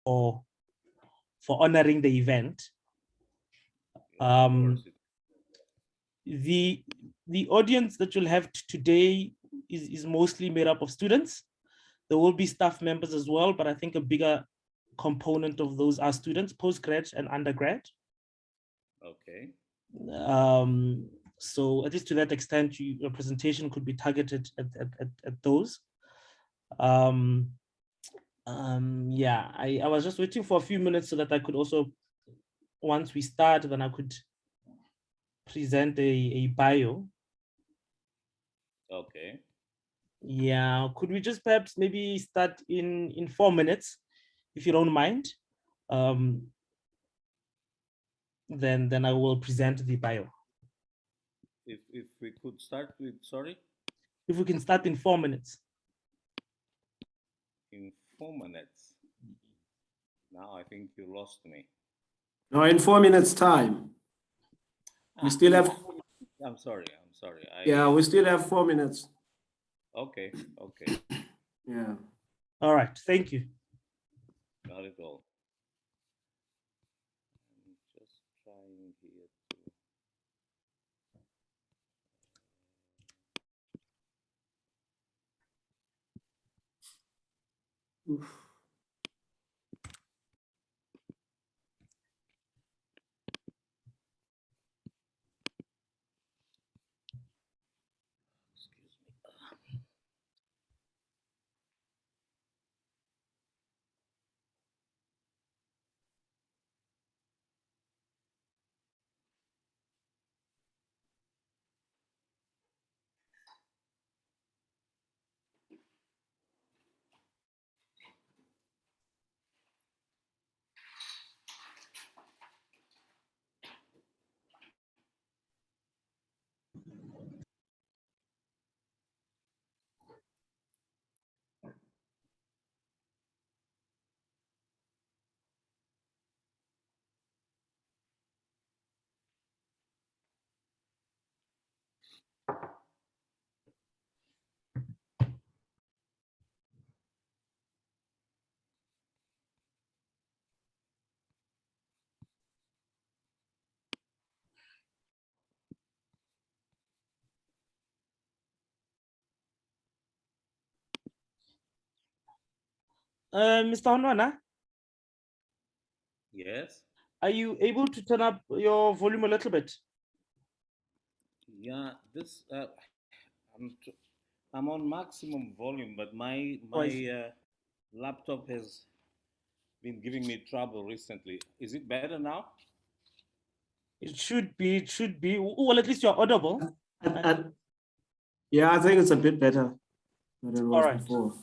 for honoring the event. The audience that you'll have today is mostly made up of students. There will be staff members as well, but I think a bigger component of those are students, postgrad and undergrad. Okay. So at least to that extent, your presentation could be targeted at those. Yeah, I was just waiting for a few minutes so that I could also, once we start, then I could present a bio. Okay. Yeah, could we just perhaps maybe start in 4 minutes, if you don't mind? Then I will present the bio. If we could start with, sorry? If we can start in 4 minutes. In 4 minutes. Now I think you lost me. No, in 4 minutes time. We still have. I'm sorry. Yeah, we still have 4 minutes. Okay. Yeah. All right, thank you. Not at all. I'm just trying here to. Oof. Mr. Honwana? Yes. Are you able to turn up your volume a little bit? Yeah, this I'm on maximum volume, but my laptop has been giving me trouble recently. Is it better now? It should be. Well, at least you're audible. Yeah, I think it's a bit better than it was before.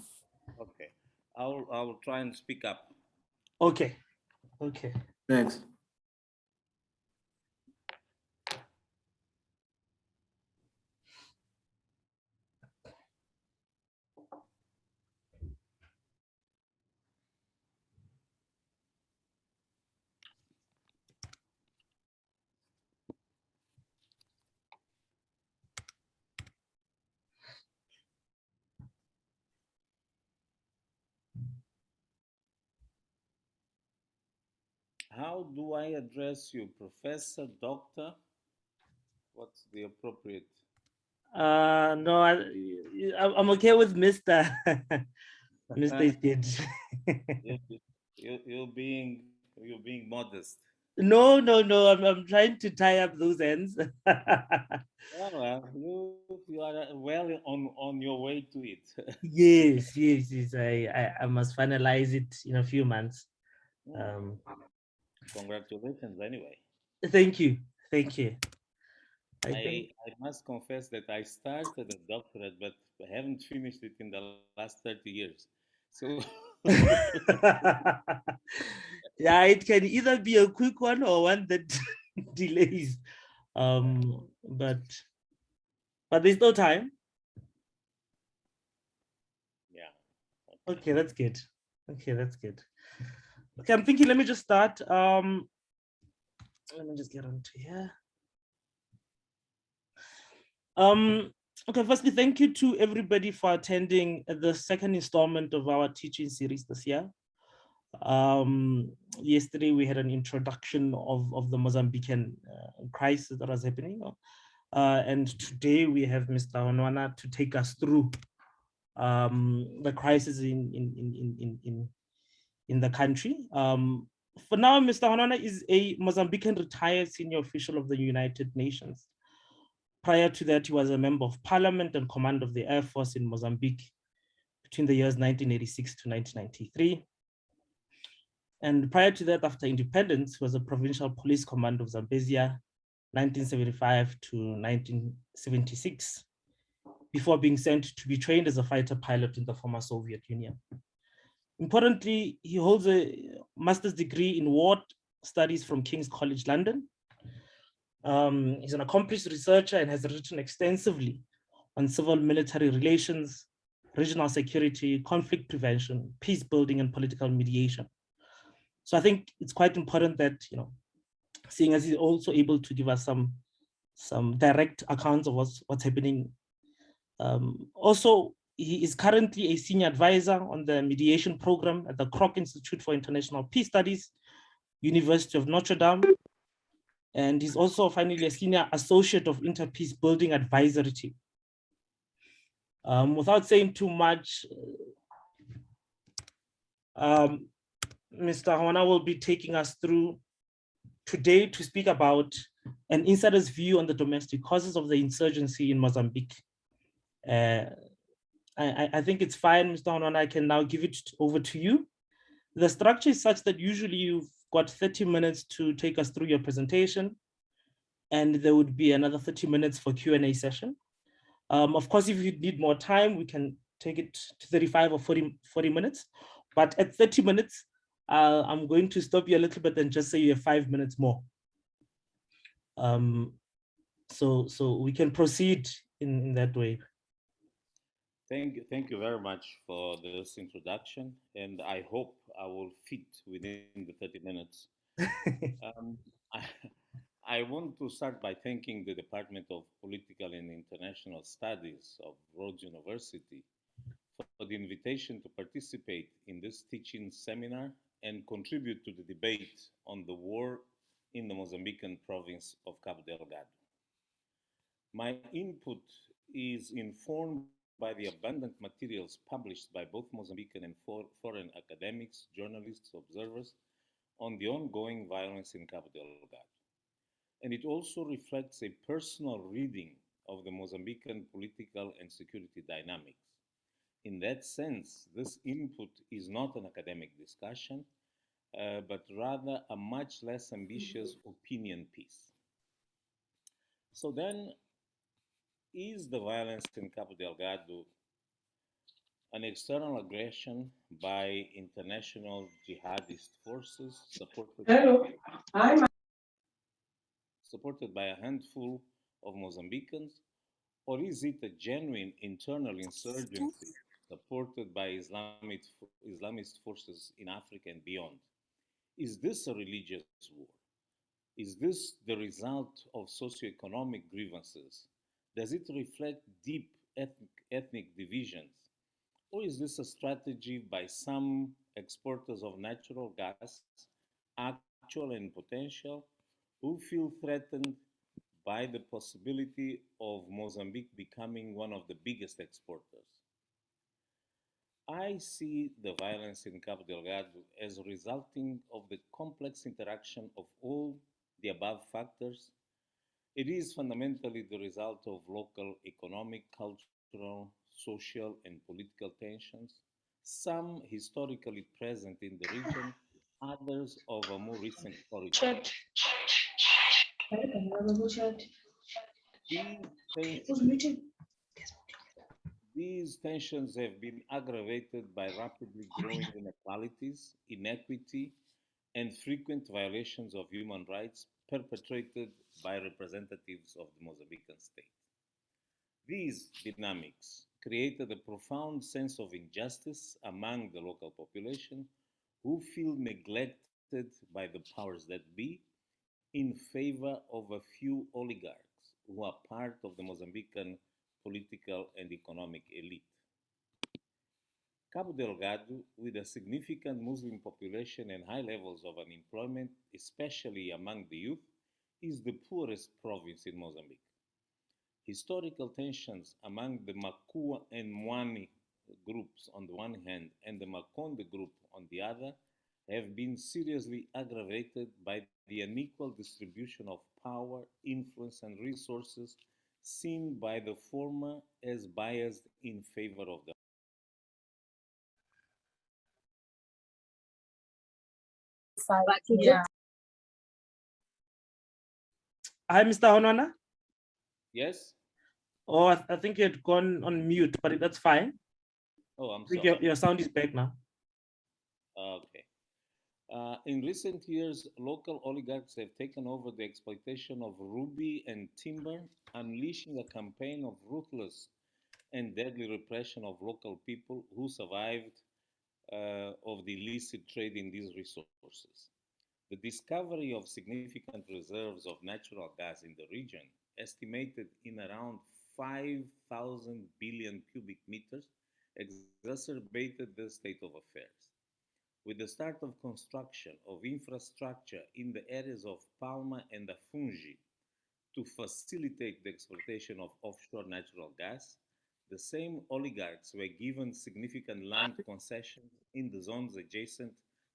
Okay, I'll try and speak up. Okay. Thanks. How do I address you, Professor, Doctor? What's the appropriate? No, I'm okay with Mr. Mr. Stitch. You're being modest. No. I'm trying to tie up those ends. Well, you are well on your way to it. Yes. I must finalize it in a few months. Congratulations, anyway. Thank you. I must confess that I started a doctorate, but I haven't finished it in the last 30 years. So yeah, it can either be a quick one or one that delays. But there's no time. Yeah. Okay, that's good. Okay, I'm thinking, let me just start. Let me just get onto here. Okay, firstly, thank you to everybody for attending the second installment of our teaching series this year. Yesterday we had an introduction of the Mozambican crisis that was happening. And today we have Mr. Onwana to take us through the crisis in the country. For now, Mr. Onwana is a Mozambican retired senior official of the United Nations. Prior to that, he was a member of parliament and commander of the Air Force in Mozambique between the years 1986 to 1993. And prior to that, after independence, he was a provincial police commander of Zambezia, 1975 to 1976, before being sent to be trained as a fighter pilot in the former Soviet Union. Importantly, he holds a master's degree in war studies from King's College London. He's an accomplished researcher and has written extensively on civil military relations, regional security, conflict prevention, peace building, and political mediation. So I think it's quite important that, seeing as he's also able to give us some direct accounts of what's happening. Also, he is currently a senior advisor on the mediation program at the Kroc Institute for International Peace Studies, University of Notre Dame. And he's also finally a senior associate of Interpeace Building Advisory Team. Without saying too much, Mr. Hwana will be taking us through today to speak about an insider's view on the domestic causes of the insurgency in Mozambique. I think it's fine, Mr. Hwana, I can now give it over to you. The structure is such that usually you've got 30 minutes to take us through your presentation, and there would be another 30 minutes for Q&A session. Of course, if you need more time, we can take it to 35 or 40 minutes. But at 30 minutes, I'm going to stop you a little bit and just say you have 5 minutes more. So we can proceed in that way. Thank you very much for this introduction, and I hope I will fit within the 30 minutes. I want to start by thanking the Department of Political and International Studies of Rhodes University for the invitation to participate in this teaching seminar and contribute to the debate on the war in the Mozambican province of Cabo Delgado. My input is informed by the abundant materials published by both Mozambican and foreign academics, journalists, observers on the ongoing violence in Cabo Delgado. And it also reflects a personal reading of the Mozambican political and security dynamics. In that sense, this input is not an academic discussion, but rather a much less ambitious opinion piece. So then, is the violence in Cabo Delgado an external aggression by international jihadist forces supported by a handful of Mozambicans, or is it a genuine internal insurgency supported by Islamist forces in Africa and beyond? Is this a religious war? Is this the result of socioeconomic grievances? Does it reflect deep ethnic divisions? Or is this a strategy by some exporters of natural gas, actual and potential, who feel threatened by the possibility of Mozambique becoming one of the biggest exporters? I see the violence in Cabo Delgado as resulting of the complex interaction of all the above factors. It is fundamentally the result of local economic, cultural, social, and political tensions, some historically present in the region, others of a more recent origin. These tensions, these tensions have been aggravated by rapidly growing inequalities, inequity, and frequent violations of human rights perpetrated by representatives of the Mozambican state. These dynamics created a profound sense of injustice among the local population who feel neglected by the powers that be in favor of a few oligarchs who are part of the Mozambican political and economic elite. Cabo Delgado, with a significant Muslim population and high levels of unemployment, especially among the youth, is the poorest province in Mozambique. Historical tensions among the Makua and Mwani groups on the one hand and the Makonde group on the other have been seriously aggravated by the unequal distribution of power, influence, and resources seen by the former as biased in favor of the. Yeah. Hi, Mr. Honwana. Yes? Oh, I think you had gone on mute, but that's fine. Oh, I'm I think sorry. your sound is back now. Okay. In recent years, local oligarchs have taken over the exploitation of ruby and timber, unleashing a campaign of ruthless and deadly repression of local people who survived of the illicit trade in these resources. The discovery of significant reserves of natural gas in the region, estimated in around 5,000 billion cubic meters, exacerbated the state of affairs. With the start of construction of infrastructure in the areas of Palma and Afungi to facilitate the exploitation of offshore natural gas, the same oligarchs were given significant land concessions in the zones adjacent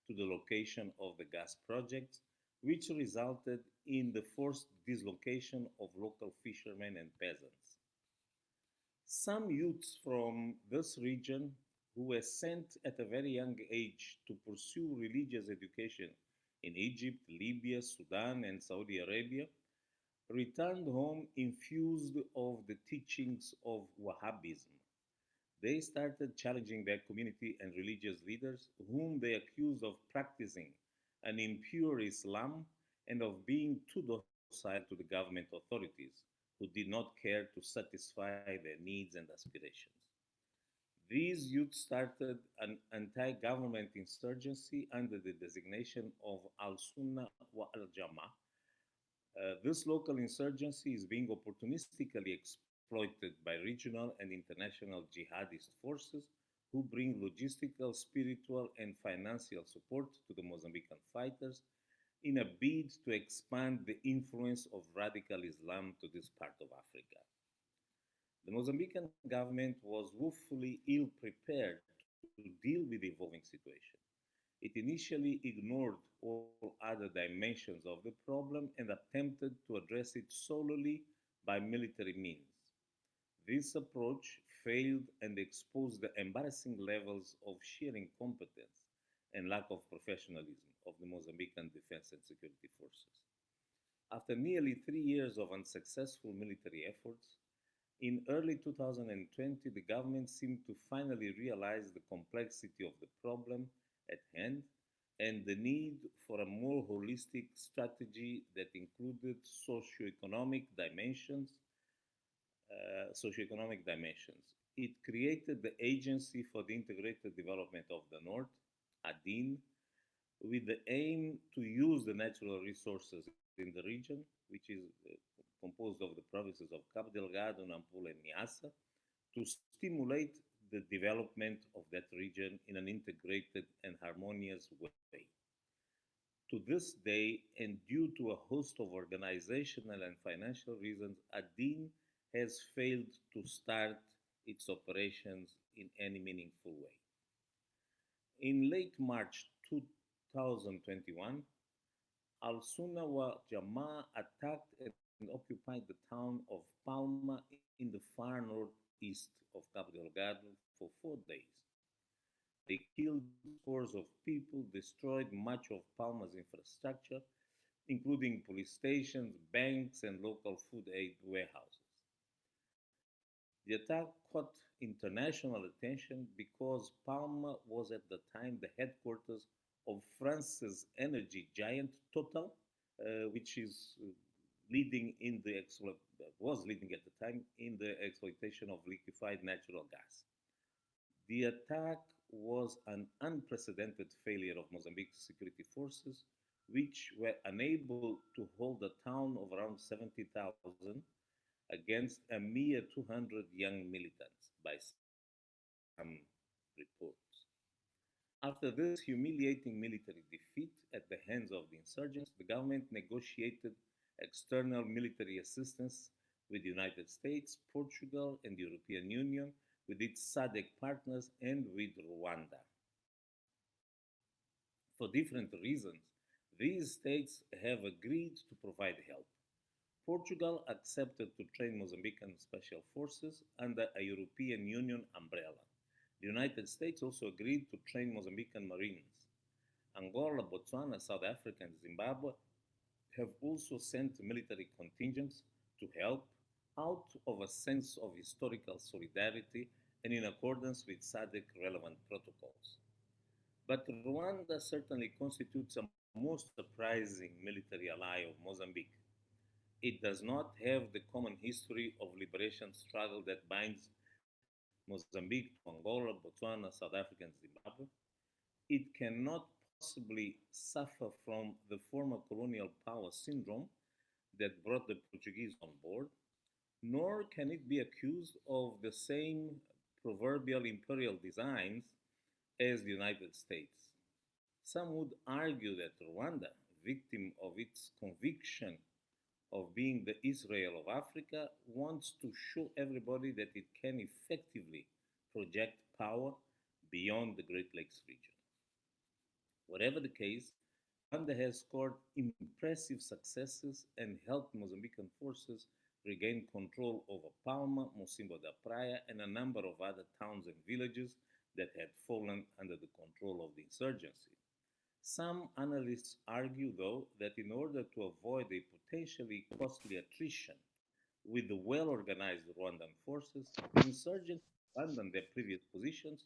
to the location of the gas projects, which resulted in the forced dislocation of local fishermen and peasants. Some youths from this region who were sent at a very young age to pursue religious education in Egypt, Libya, Sudan, and Saudi Arabia returned home infused of the teachings of Wahhabism. They started challenging their community and religious leaders, whom they accused of practicing an impure Islam and of being too docile to the government authorities, who did not care to satisfy their needs and aspirations. These youth started an anti government insurgency under the designation of Al Sunnah wa Al Jama'ah. This local insurgency is being opportunistically exploited by regional and international jihadist forces who bring logistical, spiritual, and financial support to the Mozambican fighters in a bid to expand the influence of radical Islam to this part of Africa. The Mozambican government was woefully ill prepared to deal with the evolving situation. It initially ignored all other dimensions of the problem and attempted to address it solely by military means. This approach failed and exposed the embarrassing levels of sheer incompetence and lack of professionalism of the Mozambican defense and security forces. After nearly 3 years of unsuccessful military efforts, in early 2020, the government seemed to finally realize the complexity of the problem at hand and the need for a more holistic strategy that included socioeconomic dimensions. It created the Agency for the Integrated Development of the North, ADIN, with the aim to use the natural resources in the region, which is composed of the provinces of Cabo Delgado, Nampula, and Niassa, to stimulate the development of that region in an integrated and harmonious way. To this day, and due to a host of organizational and financial reasons, ADIN has failed to start its operations in any meaningful way. In late March 2021, Al Sunna wa Jama'ah attacked and occupied the town of Palma in the far northeast of Cabo Delgado for 4 days. They killed scores of people, destroyed much of Palma's infrastructure, including police stations, banks, and local food aid warehouses. The attack caught international attention because Palma was at the time the headquarters of France's energy giant Total, which is leading in the was leading at the time in the exploitation of liquefied natural gas. The attack was an unprecedented failure of Mozambique's security forces, which were unable to hold a town of around 70,000 against a mere 200 young militants, by some reports. After this humiliating military defeat at the hands of the insurgents, the government negotiated external military assistance with the United States, Portugal, and the European Union, with its SADC partners, and with Rwanda. For different reasons, these states have agreed to provide help. Portugal accepted to train Mozambican special forces under a European Union umbrella. The United States also agreed to train Mozambican Marines. Angola, Botswana, South Africa, and Zimbabwe have also sent military contingents to help out of a sense of historical solidarity and in accordance with SADC relevant protocols. But Rwanda certainly constitutes a most surprising military ally of Mozambique. It does not have the common history of liberation struggle that binds Mozambique to Angola, Botswana, South Africa, and Zimbabwe. It cannot possibly suffer from the former colonial power syndrome that brought the Portuguese on board, nor can it be accused of the same proverbial imperial designs as the United States. Some would argue that Rwanda, victim of its conviction of being the Israel of Africa, wants to show everybody that it can effectively project power beyond the Great Lakes region. Whatever the case, Rwanda has scored impressive successes and helped Mozambican forces regain control over Palma, Mocimbo da Praia, and a number of other towns and villages that had fallen under the control of the insurgency. Some analysts argue, though, that in order to avoid a potentially costly attrition with the well organized Rwandan forces, the insurgents abandoned their previous positions,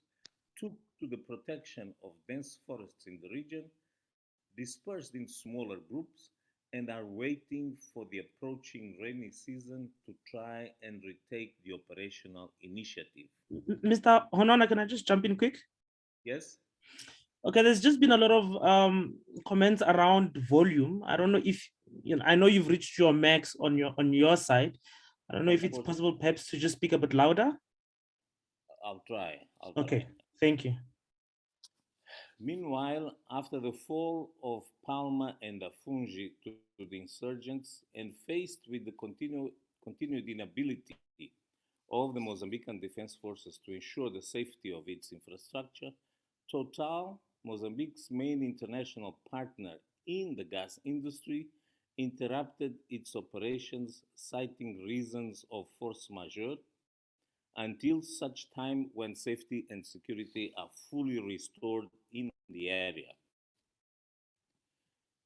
took to the protection of dense forests in the region, dispersed in smaller groups, and are waiting for the approaching rainy season to try and retake the operational initiative. Mr. Honona, can I just jump in quick? Yes? Okay, there's just been a lot of comments around volume. I don't know if I know you've reached your max on your side. I don't know if it's possible perhaps to just speak a bit louder. I'll try. Okay, thank you. Meanwhile, after the fall of Palma and Afungi to the insurgents, and faced with the continued inability of the Mozambican Defense Forces to ensure the safety of its infrastructure, Total, Mozambique's main international partner in the gas industry, interrupted its operations, citing reasons of force majeure, until such time when safety and security are fully restored in the area.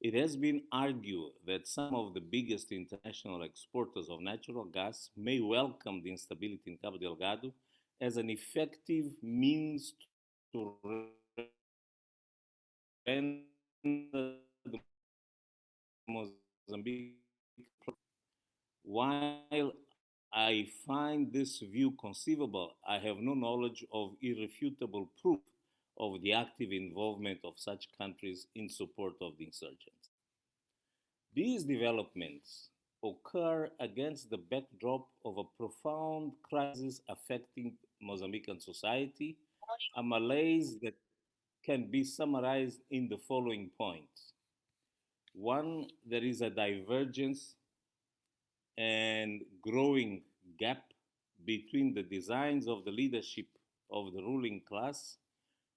It has been argued that some of the biggest international exporters of natural gas may welcome the instability in Cabo Delgado as an effective means to render the Mozambique. While I find this view conceivable, I have no knowledge of irrefutable proof of the active involvement of such countries in support of the insurgents. These developments occur against the backdrop of a profound crisis affecting Mozambican society, a malaise that can be summarized in the following points. One, there is a divergence and growing gap between the designs of the leadership of the ruling class,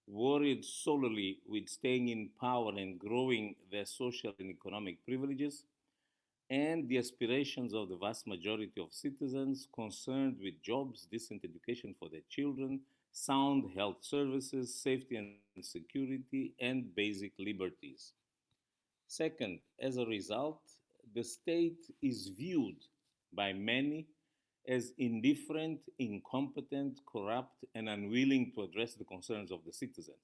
worried solely with staying in power and growing their social and economic privileges, and the aspirations of the vast majority of citizens concerned with jobs, decent education for their children, sound health services, safety and security, and basic liberties. Second, as a result, the state is viewed by many as indifferent, incompetent, corrupt, and unwilling to address the concerns of the citizens.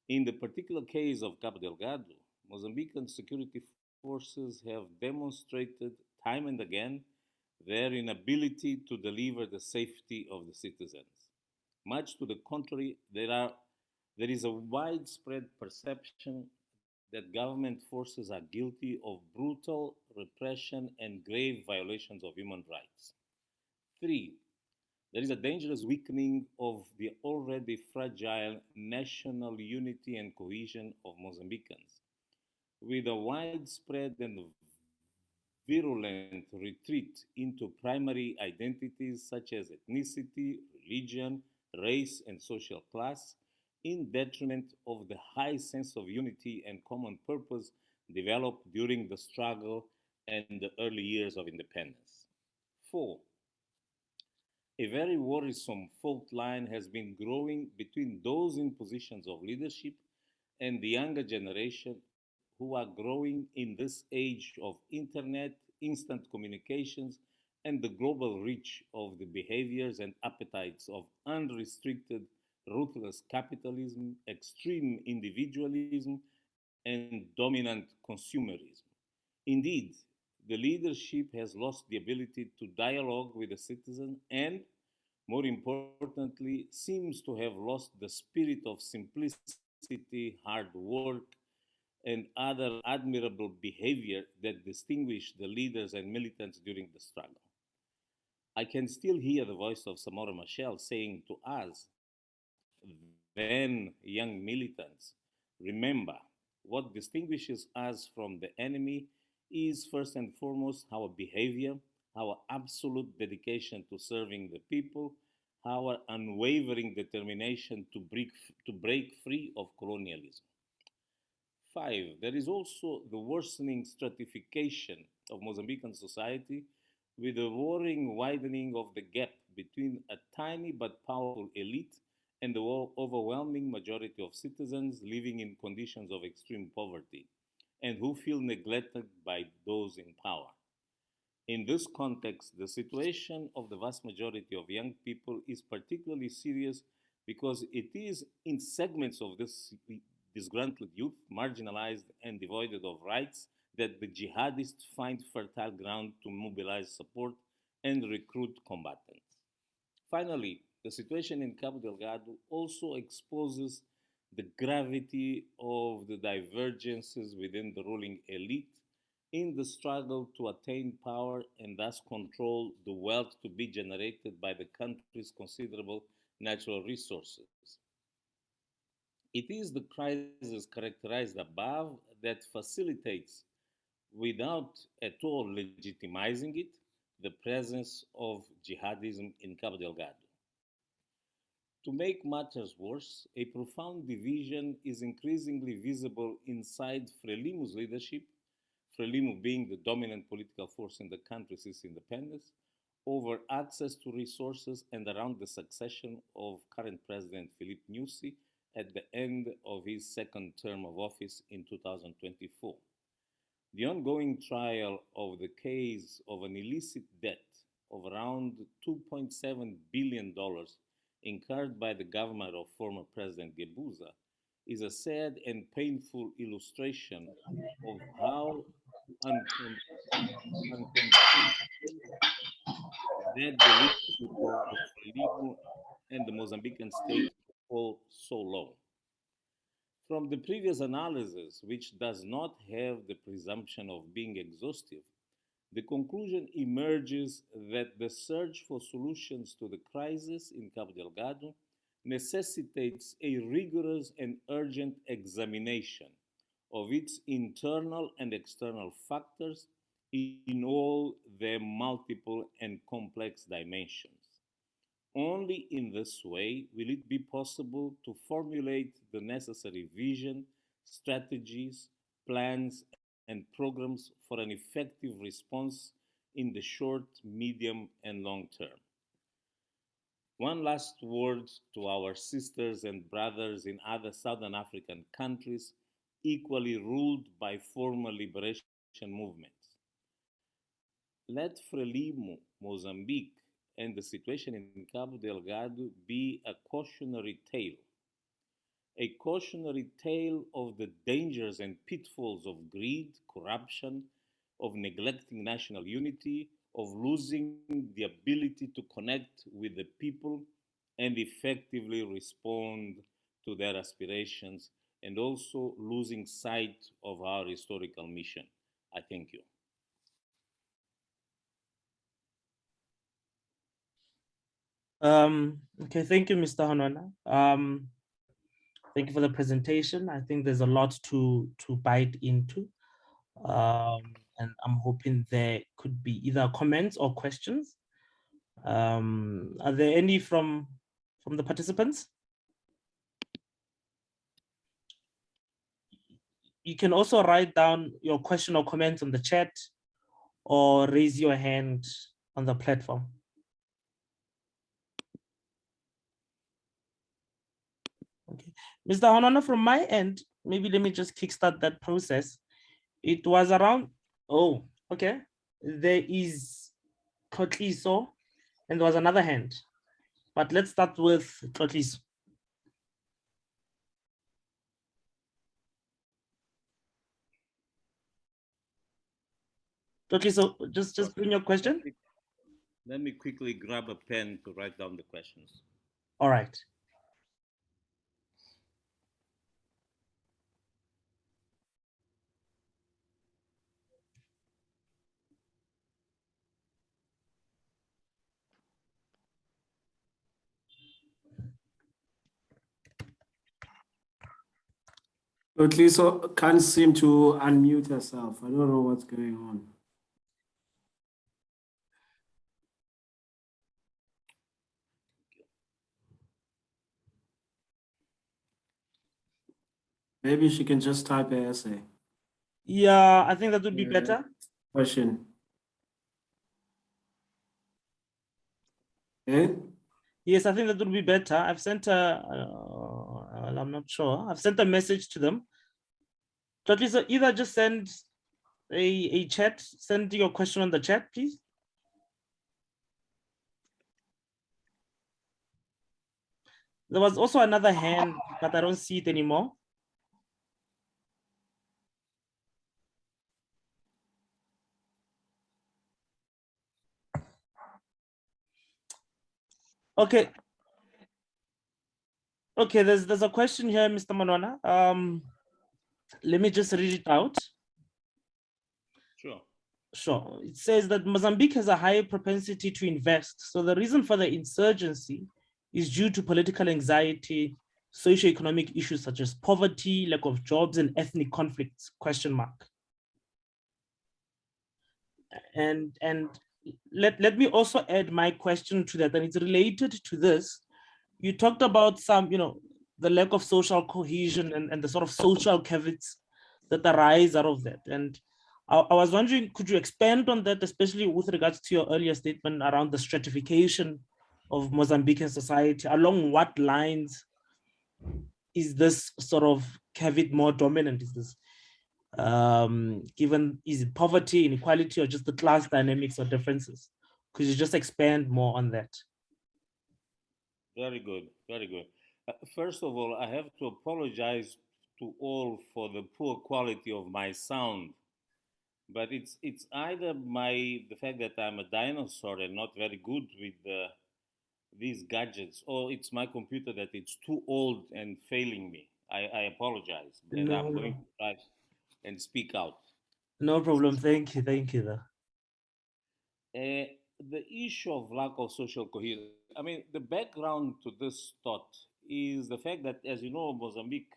In the particular case of Cabo Delgado, Mozambican security forces have demonstrated time and again their inability to deliver the safety of the citizens. Much to the contrary, there is a widespread perception that government forces are guilty of brutal repression and grave violations of human rights. Three, There is a dangerous weakening of the already fragile national unity and cohesion of Mozambicans, with a widespread and virulent retreat into primary identities such as ethnicity, religion, race, and social class, in detriment of the high sense of unity and common purpose developed during the struggle and the early years of independence. Four, a very worrisome fault line has been growing between those in positions of leadership and the younger generation who are growing in this age of internet, instant communications, and the global reach of the behaviors and appetites of unrestricted, ruthless capitalism, extreme individualism, and dominant consumerism. Indeed, the leadership has lost the ability to dialogue with the citizen and, more importantly, seems to have lost the spirit of simplicity, hard work, and other admirable behavior that distinguished the leaders and militants during the struggle. I can still hear the voice of Samora Machel saying to us, then young militants, remember, what distinguishes us from the enemy is first and foremost our behavior, our absolute dedication to serving the people, our unwavering determination to break free of colonialism. Five, there is also the worsening stratification of Mozambican society with a worrying widening of the gap between a tiny but powerful elite and the overwhelming majority of citizens living in conditions of extreme poverty and who feel neglected by those in power. In this context, the situation of the vast majority of young people is particularly serious because it is in segments of this disgruntled youth, marginalized and devoid of rights, that the jihadists find fertile ground to mobilize support and recruit combatants. Finally, the situation in Cabo Delgado also exposes the gravity of the divergences within the ruling elite in the struggle to attain power and thus control the wealth to be generated by the country's considerable natural resources. It is the crisis characterized above that facilitates, without at all legitimizing it, the presence of jihadism in Cabo Delgado. To make matters worse, a profound division is increasingly visible inside Frelimu's leadership, Frelimu being the dominant political force in the country since independence, over access to resources and around the succession of current President Filipe Nyusi at the end of his second term of office in 2024. The ongoing trial of the case of an illicit debt of around $2.7 billion incurred by the government of former President Gebuza is a sad and painful illustration of how uncon- uncontrolled that the leadership of Frelimo and the Mozambican state fall so low. From the previous analysis, which does not have the presumption of being exhaustive, the conclusion emerges that the search for solutions to the crisis in Cabo Delgado necessitates a rigorous and urgent examination of its internal and external factors in all their multiple and complex dimensions. Only in this way will it be possible to formulate the necessary vision, strategies, plans, and programs for an effective response in the short, medium, and long term. One last word to our sisters and brothers in other Southern African countries equally ruled by former liberation movements. Let Frelimo, Mozambique, and the situation in Cabo Delgado be a cautionary tale of the dangers and pitfalls of greed, corruption, of neglecting national unity, of losing the ability to connect with the people and effectively respond to their aspirations, and also losing sight of our historical mission. I thank you. Okay, thank you, Mr. Hanona. Thank you for the presentation. I think there's a lot to bite into. And I'm hoping there could be either comments or questions. Are there any from the participants? You can also write down your question or comment on the chat or raise your hand on the platform. Okay, Mr. Hanona, from my end, maybe let me just kickstart that process. It was around, oh, okay. There is Tlotliso, and there was another hand. But let's start with Tlotliso. Tlotliso, just bring your question. Let me quickly grab a pen to write down the questions. All right. Lisa can't seem to unmute herself. I don't know what's going on. Maybe she can just type her essay. Yeah, I think that would be better. Question. Okay. Yes, I think that would be better. I've sent a, I'm not sure. I've sent a message to them. Tlotliso, either just send a chat, send your question on the chat, please. There was also another hand, but I don't see it anymore. Okay. Okay, there's a question here, Mr. Manwana. Let me just read it out. Sure. Sure. It says that Mozambique has a higher propensity to invest. So the reason for the insurgency is due to political anxiety, socioeconomic issues such as poverty, lack of jobs, and ethnic conflicts, question mark. And let me also add my question to that, and it's related to this. You talked about some, the lack of social cohesion and the sort of social caveats that arise out of that. And I was wondering, could you expand on that, especially with regards to your earlier statement around the stratification of Mozambican society? Along what lines is this sort of caveat more dominant? Is this given, is it poverty, inequality, or just the class dynamics or differences? Could you just expand more on that? Very good, very good. First of all, I have to apologize to all for the poor quality of my sound, but it's either the fact that I'm a dinosaur and not very good with these gadgets, or it's my computer that it's too old and failing me. I apologize, and I'm going to try and speak out. No problem. Thank you. Though. The issue of lack of social cohesion. I mean, the background to this thought is the fact that, as you know, Mozambique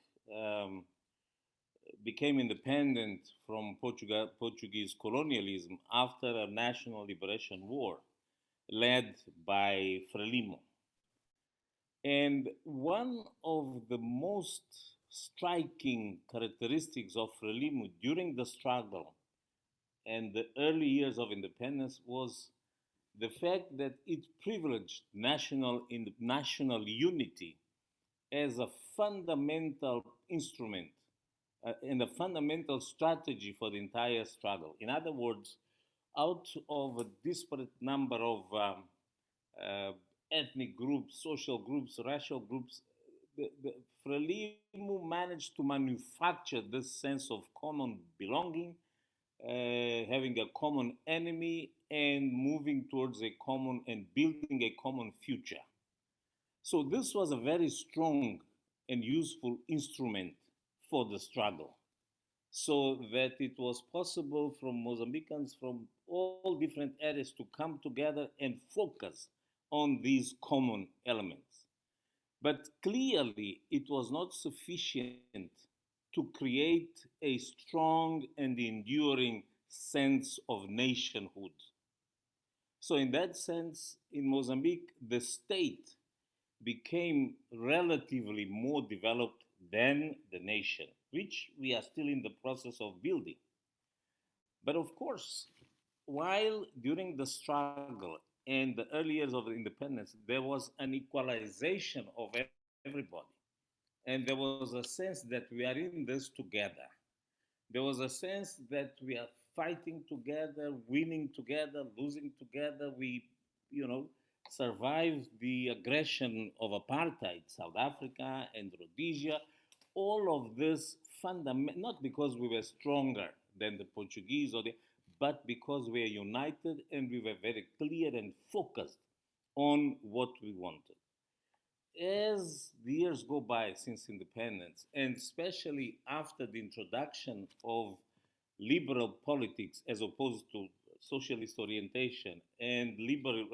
became independent from Portuguese colonialism after a national liberation war led by Frelimo. And one of the most striking characteristics of Frelimo during the struggle and the early years of independence was the fact that it privileged national unity as a fundamental instrument and a fundamental strategy for the entire struggle. In other words, out of a disparate number of uh, ethnic groups, social groups, racial groups, the Frelimo managed to manufacture this sense of common belonging, having a common enemy, and moving towards a common and building a common future. So this was a very strong and useful instrument for the struggle, so that it was possible from Mozambicans from all different areas to come together and focus on these common elements. But clearly, it was not sufficient to create a strong and enduring sense of nationhood. So, in that sense, in Mozambique, the state became relatively more developed than the nation, which we are still in the process of building. But of course, while during the struggle and the early years of the independence, there was an equalization of everybody. And there was a sense that we are in this together. There was a sense that we are fighting together, winning together, losing together. We, you know, survived the aggression of apartheid, South Africa and Rhodesia. All of this not because we were stronger than the Portuguese but because we are united and we were very clear and focused on what we wanted. As the years go by since independence, and especially after the introduction of liberal politics as opposed to socialist orientation and liberal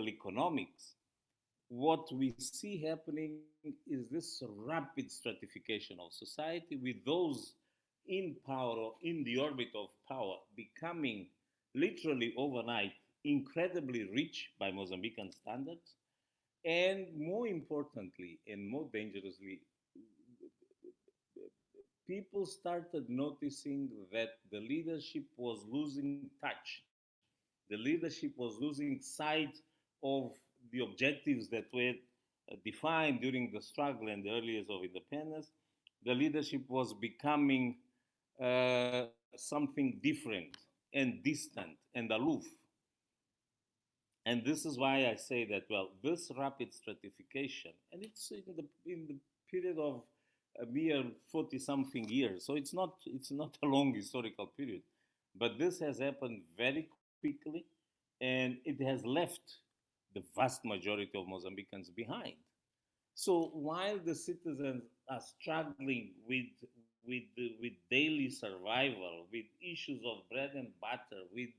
economics, what we see happening is this rapid stratification of society, with those in power or in the orbit of power becoming literally overnight incredibly rich by Mozambican standards, and more importantly and more dangerously, people started noticing that the leadership was losing touch. The leadership was losing sight of the objectives that were defined during the struggle and the early years of independence. The leadership was becoming something different and distant and aloof. And this is why I say that, well, this rapid stratification, and it's in the period of a mere 40 something years, so it's not a long historical period, but this has happened very quickly, and it has left the vast majority of Mozambicans behind. So while the citizens are struggling with daily survival, with issues of bread and butter, with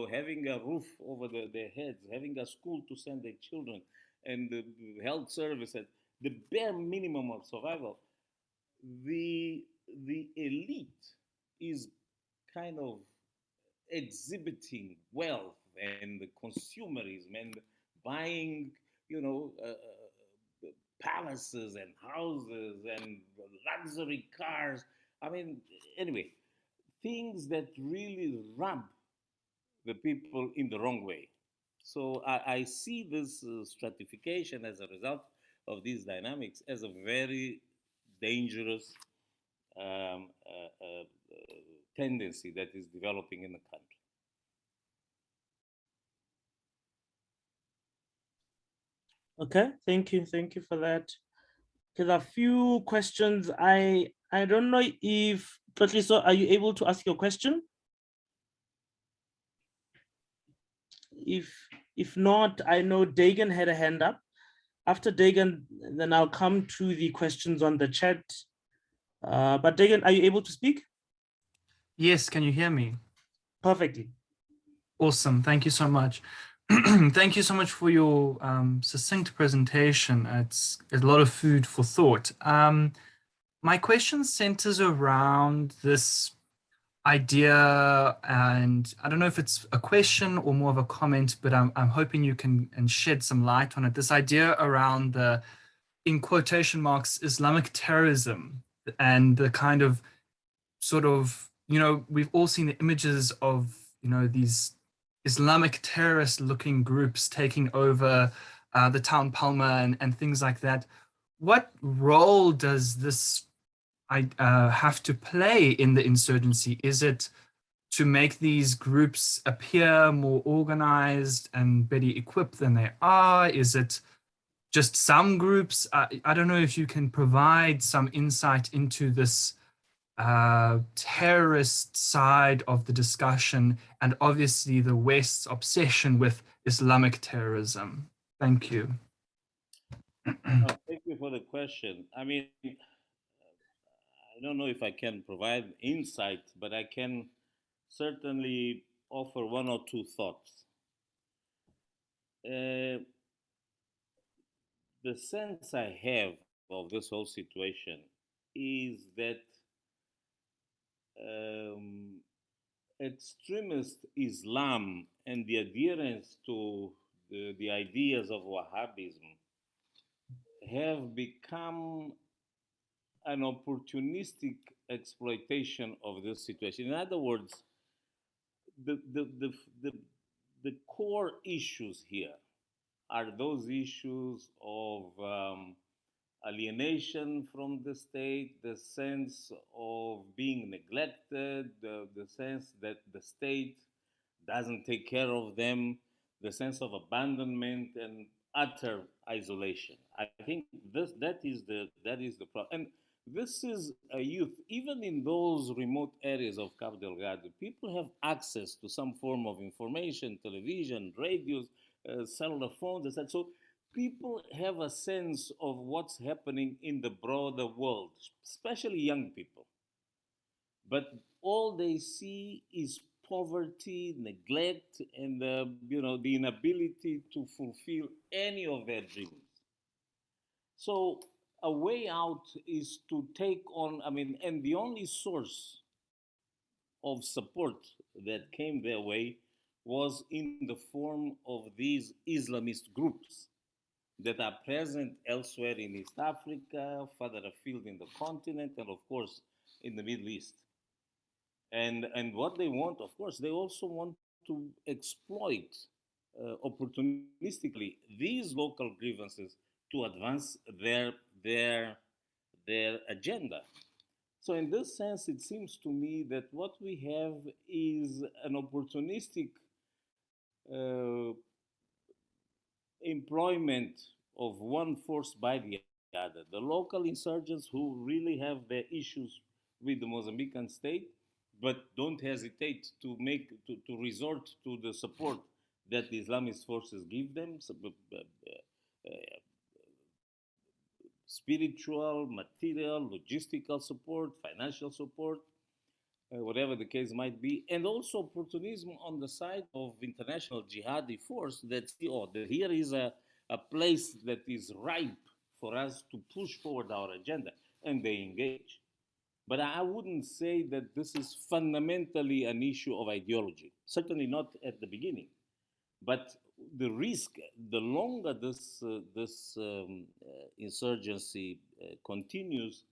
having a roof over their heads, having a school to send their children, and the health services, the bare minimum of survival, the elite is kind of exhibiting wealth and consumerism and buying, you know, palaces and houses and luxury cars. I mean, anyway, things that really rub the people in the wrong way. So I see this stratification as a result of these dynamics as a very dangerous tendency that is developing in the country. Okay, thank you for that. There's a few questions. I don't know if Totliso, are you able to ask your question? If not, I know Dagan had a hand up. After Dagan, then I'll come to the questions on the chat. But Dagan, are you able to speak? Yes, can you hear me? Perfectly. Awesome, thank you so much. Thank you so much for your succinct presentation. It's a lot of food for thought. My question centers around this idea, and I don't know if it's a question or more of a comment, but I'm hoping you can shed some light on it. This idea around the, in quotation marks, Islamic terrorism, and the kind of sort of, we've all seen the images of, these Islamic terrorist looking groups taking over the town Palma and things like that. What role does this have to play in the insurgency? Is it to make these groups appear more organized and better equipped than they are? Is it just some groups? I don't know if you can provide some insight into this terrorist side of the discussion, and obviously the West's obsession with Islamic terrorism. Thank you. Thank you for the question. I mean, I don't know if I can provide insight, but I can certainly offer one or two thoughts. uh, the sense I have of this whole situation is that um, extremist Islam and the adherence to the ideas of Wahhabism have become an opportunistic exploitation of this situation. In other words, the, the, the, the, the core issues here are those issues of alienation from the state, the sense of being neglected, the sense that the state doesn't take care of them, the sense of abandonment and utter isolation. I think that is the problem. And this is a youth, even in those remote areas of Cabo Delgado, people have access to some form of information, television, radios, cellular phones, etc. So people have a sense of what's happening in the broader world, especially young people. But all they see is poverty, neglect, and the inability to fulfill any of their dreams. So a way out is to take on. I mean, and the only source of support that came their way was in the form of these Islamist groups that are present elsewhere in East Africa, further afield in the continent, and of course in the Middle East. And what they want, of course, they also want to exploit opportunistically these local grievances to advance their their agenda. So in this sense, it seems to me that what we have is an opportunistic uh, employment of one force by the other. The local insurgents who really have their issues with the Mozambican state, but don't hesitate to resort to the support that the Islamist forces give them, spiritual, material, logistical support, financial support, whatever the case might be, and also opportunism on the side of international jihadi force that see, oh, here is a place that is ripe for us to push forward our agenda, and they engage. But I wouldn't say that this is fundamentally an issue of ideology, certainly not at the beginning. But the risk, the longer this insurgency continues,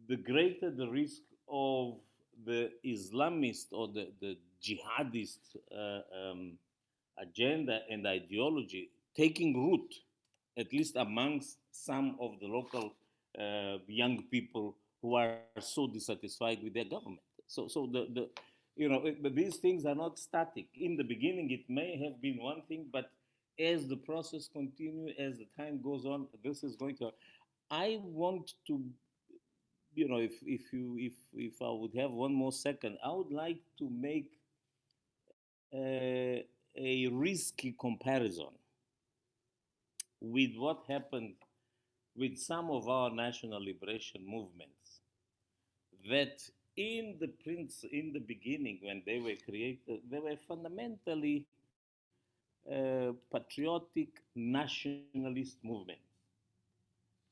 the greater the risk of the Islamist or the jihadist agenda and ideology taking root, at least amongst some of the local young people who are so dissatisfied with their government. So but these things are not static. In the beginning, it may have been one thing, but as the process continues, as the time goes on, this is going to. I want to, if I would have one more second, I would like to make a risky comparison with what happened with some of our national liberation movements that in the beginning when they were created, they were fundamentally patriotic nationalist movements.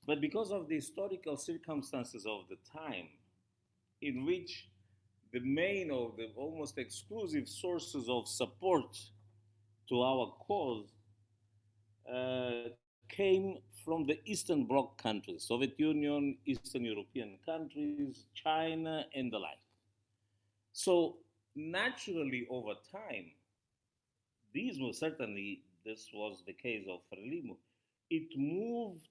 But because of the historical circumstances of the time, in which the main or the almost exclusive sources of support to our cause came from the Eastern Bloc countries, Soviet Union, Eastern European countries, China, and the like. So naturally, over time, this was the case of Frelimo, it moved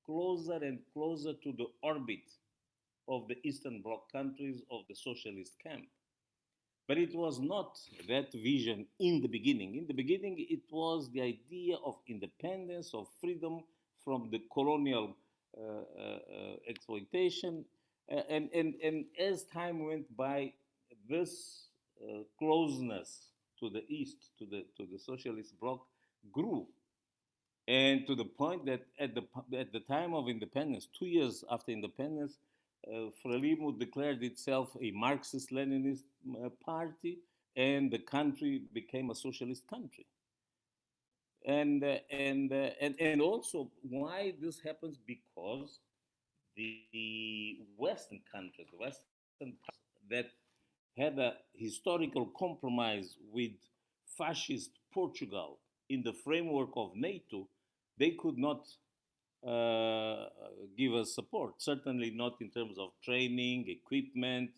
closer and closer to the orbit of the Eastern Bloc countries of the socialist camp. But it was not that vision in the beginning. In the beginning, it was the idea of independence, of freedom from the colonial exploitation. And as time went by, this closeness to the East, to the socialist bloc, grew. And to the point that at the time of independence, 2 years after independence, Frelimo declared itself a Marxist-Leninist party, and the country became a socialist country. And also why this happens, because the Western countries, the Western powers that had a historical compromise with fascist Portugal in the framework of NATO, they could not uh, give us support. Certainly not in terms of training, equipment,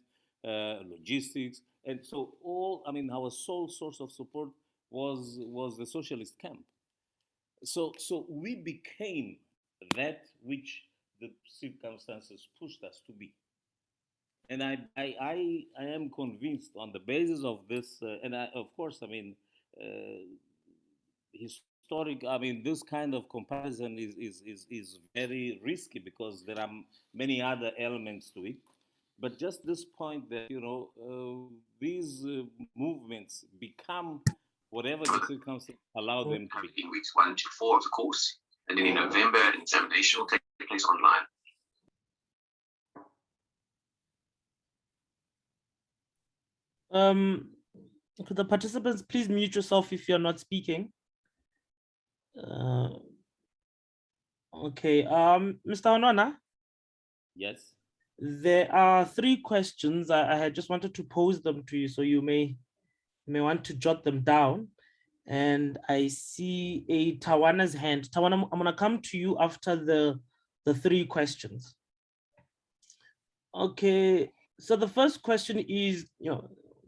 logistics, and so all. I mean, our sole source of support was the socialist camp. So we became that which the circumstances pushed us to be. And I am convinced on the basis of this, and of course, I mean, historic, I mean, this kind of comparison is very risky because there are many other elements to it. But just this point that, these movements become whatever the circumstances allow them to be. In weeks 1 to 4 of the course, and then in November, an examination will take place online. Could the participants please mute yourself if you're not speaking? Okay, Mr. Onwana? Yes. There are 3 questions. I had just wanted to pose them to you, so you may want to jot them down. And I see a Tawana's hand. Tawana, I'm gonna come to you after the 3 questions. Okay, so the first question is,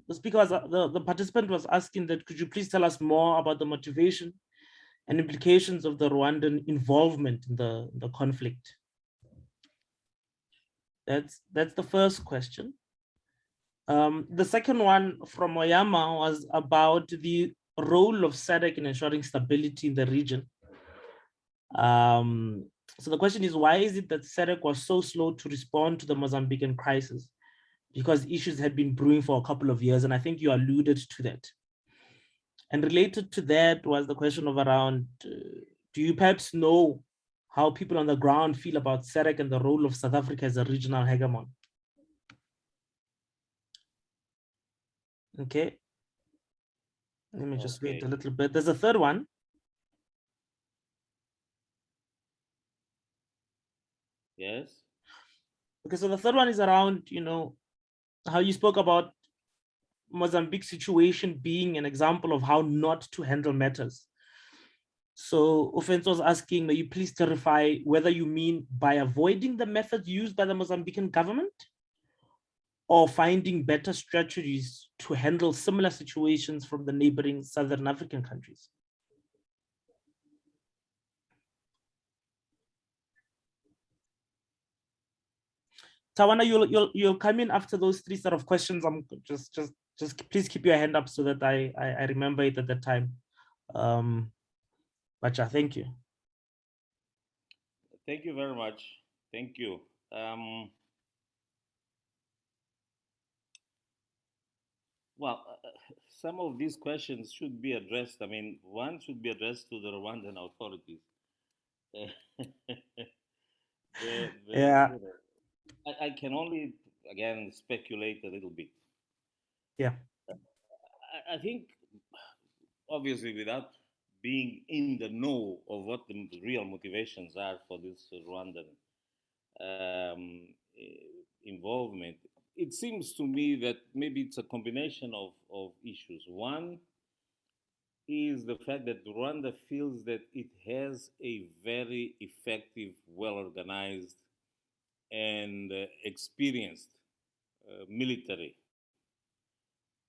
the speaker was, the participant was asking that, could you please tell us more about the motivation and implications of the Rwandan involvement in the conflict? That's the first question. The second one from Oyama was about the role of SADC in ensuring stability in the region. So the question is, why is it that SADC was so slow to respond to the Mozambican crisis? Because issues had been brewing for a couple of years, and I think you alluded to that. And related to that was the question of around, do you perhaps know how people on the ground feel about SADC and the role of South Africa as a regional hegemon? Okay. Let me just wait a little bit. There's a third one. Yes. Okay, so the third one is around, how you spoke about Mozambique situation being an example of how not to handle matters. So Offense was asking, may you please clarify whether you mean by avoiding the methods used by the Mozambican government or finding better strategies to handle similar situations from the neighboring Southern African countries? Tawana, you'll come in after those 3 set of questions. I'm just please keep your hand up so that I remember it at that time. Bacha, thank you. Thank you very much. Thank you. Well, some of these questions should be addressed. I mean, one should be addressed to the Rwandan authorities. Yeah. I can only, again, speculate a little bit. Yeah. I think, obviously, without being in the know of what the real motivations are for this Rwandan involvement, it seems to me that maybe it's a combination of issues. One is the fact that Rwanda feels that it has a very effective, well organized, and experienced military.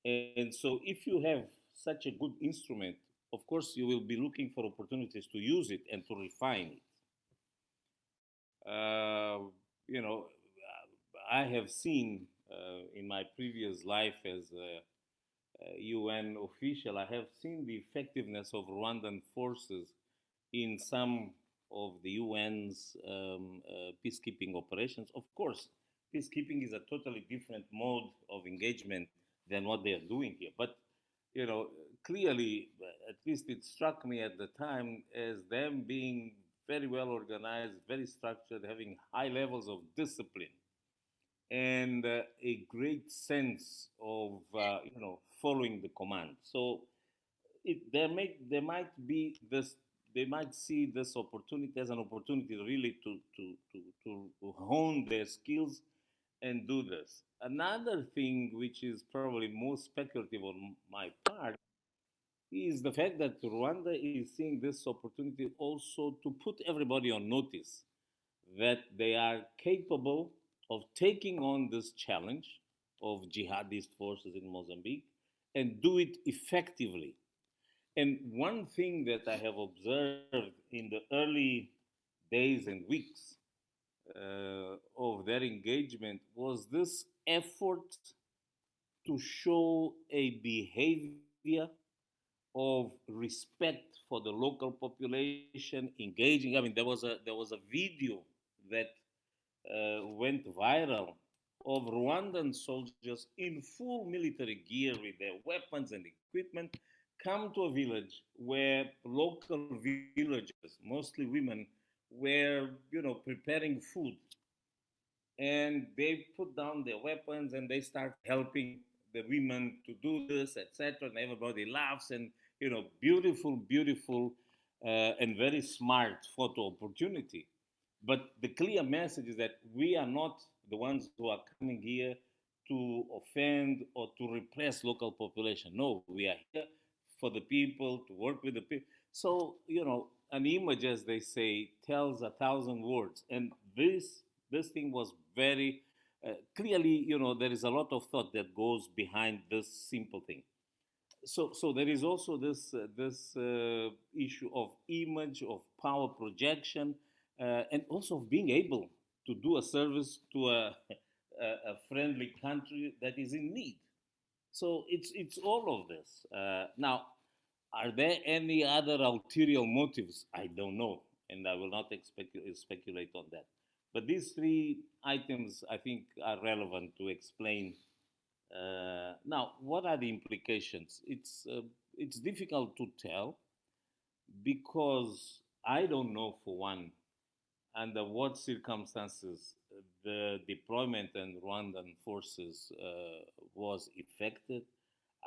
And so, if you have such a good instrument, of course, you will be looking for opportunities to use it and to refine it. I have seen in my previous life as a UN official, I have seen the effectiveness of Rwandan forces in some of the UN's peacekeeping operations. Of course, peacekeeping is a totally different mode of engagement than what they are doing here. But clearly, at least it struck me at the time as them being very well organized, very structured, having high levels of discipline, and a great sense of following the command. So there might be this, they might see this opportunity as an opportunity really to hone their skills and do this. Another thing which is probably more speculative on my part is the fact that Rwanda is seeing this opportunity also to put everybody on notice that they are capable of taking on this challenge of jihadist forces in Mozambique and do it effectively. And one thing that I have observed in the early days and weeks of their engagement was this effort to show a behavior of respect for the local population, engaging. I mean, there was a video that went viral of Rwandan soldiers in full military gear with their weapons and equipment come to a village where local villagers, mostly women, were preparing food, and they put down their weapons and they start helping the women to do this, etc. And everybody laughs, and beautiful, beautiful, and very smart photo opportunity. But the clear message is that we are not the ones who are coming here to offend or to repress local population. No, we are here for the people, to work with the people. So an image, as they say, tells a thousand words, and this thing was very clearly. There is a lot of thought that goes behind this simple thing. So there is also this issue of image, of power projection, and also of being able to do a service to a friendly country that is in need. So it's all of this. Now, are there any other ulterior motives? I don't know, and I will not speculate on that. But these three items, I think, are relevant to explain. Now, what are the implications? It's difficult to tell because I don't know, for one, under what circumstances the deployment and Rwandan forces was effected.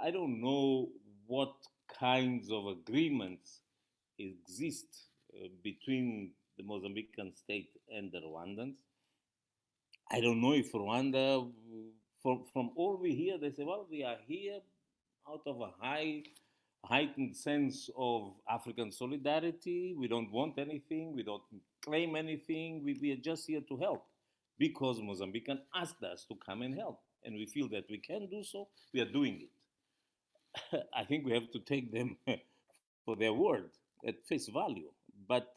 I don't know what kinds of agreements exist between the Mozambican state and the Rwandans. I don't know if Rwanda, from all we hear, they say, well, we are here out of a heightened sense of African solidarity. We don't want anything. We don't claim anything. We are just here to help because Mozambican asked us to come and help. And we feel that we can do so. We are doing it. I think we have to take them for their word at face value. But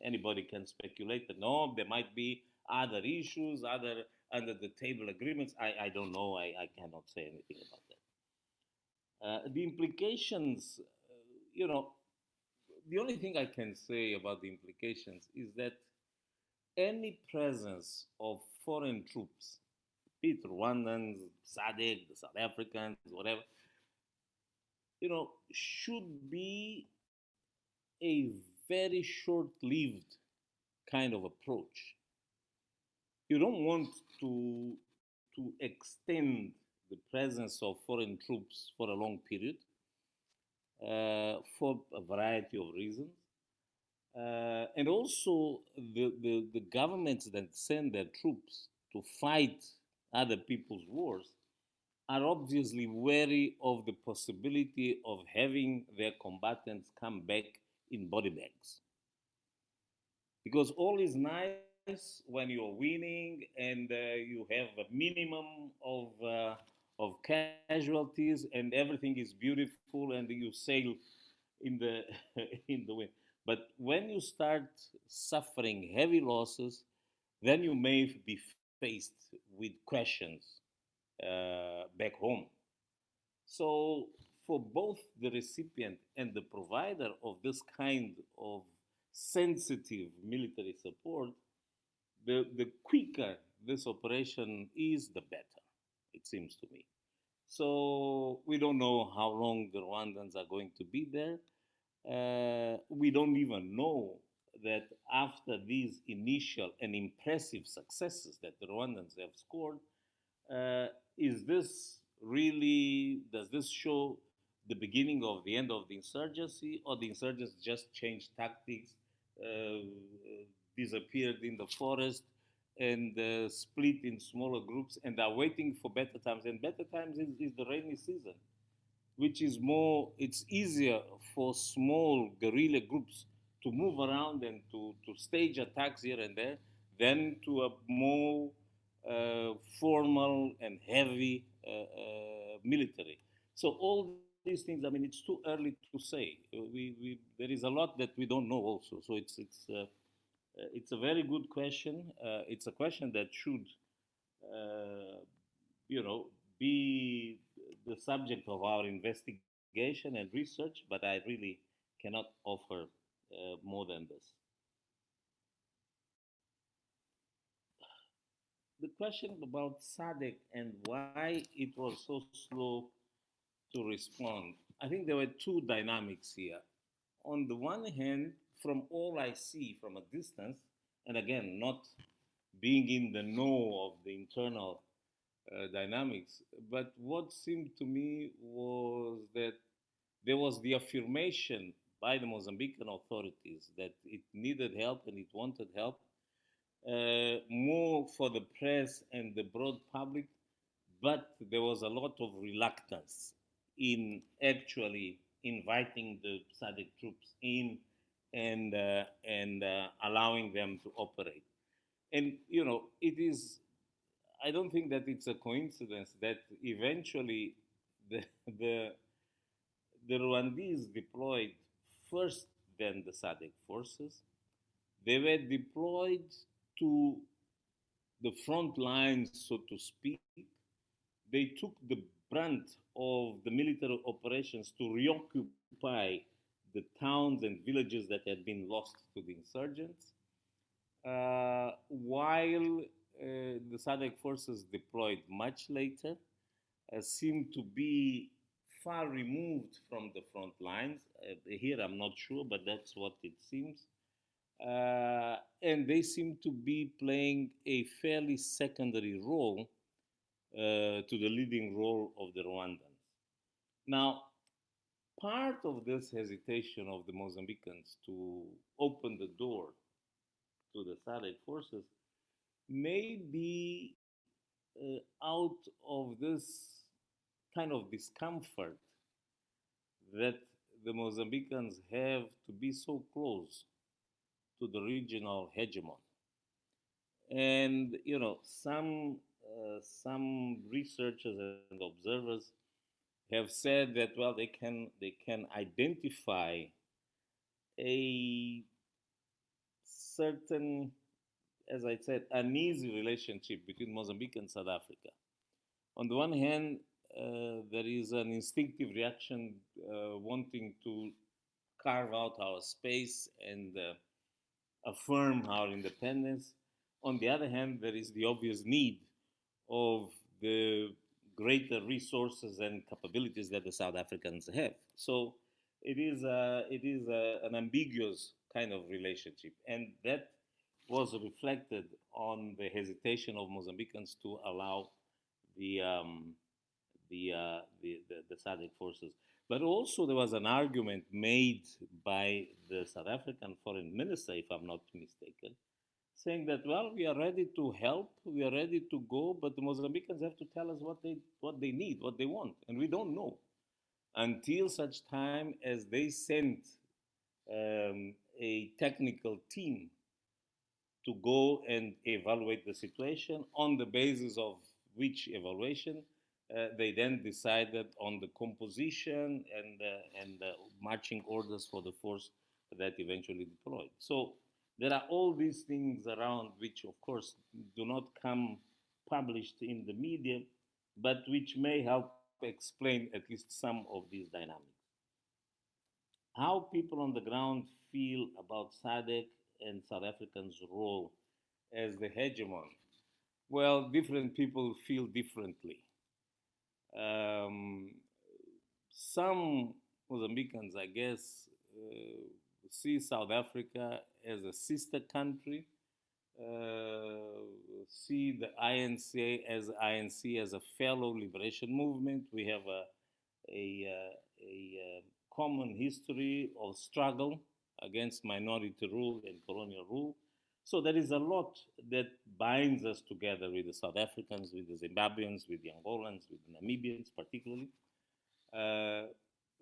anybody can speculate that no, there might be other issues, other under the table agreements. I don't know. I cannot say anything about that. The implications, the only thing I can say about the implications is that any presence of foreign troops, be it Rwandans, SADC, the South Africans, whatever, should be a very short-lived kind of approach. You don't want to extend the presence of foreign troops for a long period for a variety of reasons. And also, the governments that send their troops to fight other people's wars are obviously wary of the possibility of having their combatants come back in body bags. Because all is nice when you're winning and you have a minimum of casualties and everything is beautiful and you sail in the in the wind. But when you start suffering heavy losses, then you may be faced with questions back home. So, for both the recipient and the provider of this kind of sensitive military support, the quicker this operation is, the better, it seems to me. So, we don't know how long the Rwandans are going to be there. We don't even know that after these initial and impressive successes that the Rwandans have scored, is this really, does this show the beginning of the end of the insurgency, or the insurgents just changed tactics, disappeared in the forest, and split in smaller groups, and are waiting for better times. And better times is the rainy season, which is more, it's easier for small guerrilla groups to move around and to stage attacks here and there than to a more formal and heavy military. So all these things, I mean, it's too early to say. There is a lot that we don't know also. So it's a very good question. It's a question that should, you know, be the subject of our investigation and research, but I really cannot offer more than this. The question about SADC and why it was so slow to respond, I think there were two dynamics here. On the one hand, from all I see from a distance, and again, not being in the know of the internal dynamics, but what seemed to me was that there was the affirmation by the Mozambican authorities that it needed help and it wanted help, more for the press and the broad public, but there was a lot of reluctance in actually inviting the SADC troops in and allowing them to operate. And you know, it is. I don't think that it's a coincidence that eventually the the, the Rwandese deployed first than the SADC forces. They were deployed to the front lines, so to speak. They took the brunt of the military operations to reoccupy the towns and villages that had been lost to the insurgents, while the SADC forces deployed much later seem to be far removed from the front lines. Here I'm not sure, but that's what it seems. And they seem to be playing a fairly secondary role to the leading role of the Rwandans. Now, part of this hesitation of the Mozambicans to open the door to the SADC forces may be out of this kind of discomfort that the Mozambicans have to be so close to the regional hegemon. And you know, some researchers and observers have said that well, they can identify a certain, as I said, uneasy relationship between Mozambique and South Africa. On the one hand, there is an instinctive reaction wanting to carve out our space and affirm our independence. On the other hand, there is the obvious need of the greater resources and capabilities that the South Africans have. So it is an ambiguous kind of relationship, and that was reflected on the hesitation of Mozambicans to allow the SADC forces. But also there was an argument made by the South African foreign minister, if I'm not mistaken, saying that, well, we are ready to help, we are ready to go, but the Mozambicans have to tell us what they need, what they want, and we don't know until such time as they sent a technical team to go and evaluate the situation, on the basis of which evaluation they then decided on the composition and marching orders for the force that eventually deployed. So there are all these things around which, of course, do not come published in the media, but which may help explain at least some of these dynamics. How people on the ground feel about SADC and South Africa's role as the hegemon. Well, different people feel differently. Some Mozambicans, I guess, see South Africa as a sister country, see the INC as a fellow liberation movement. We have common history of struggle against minority rule and colonial rule. So there is a lot that binds us together with the South Africans, with the Zimbabweans, with the Angolans, with the Namibians particularly.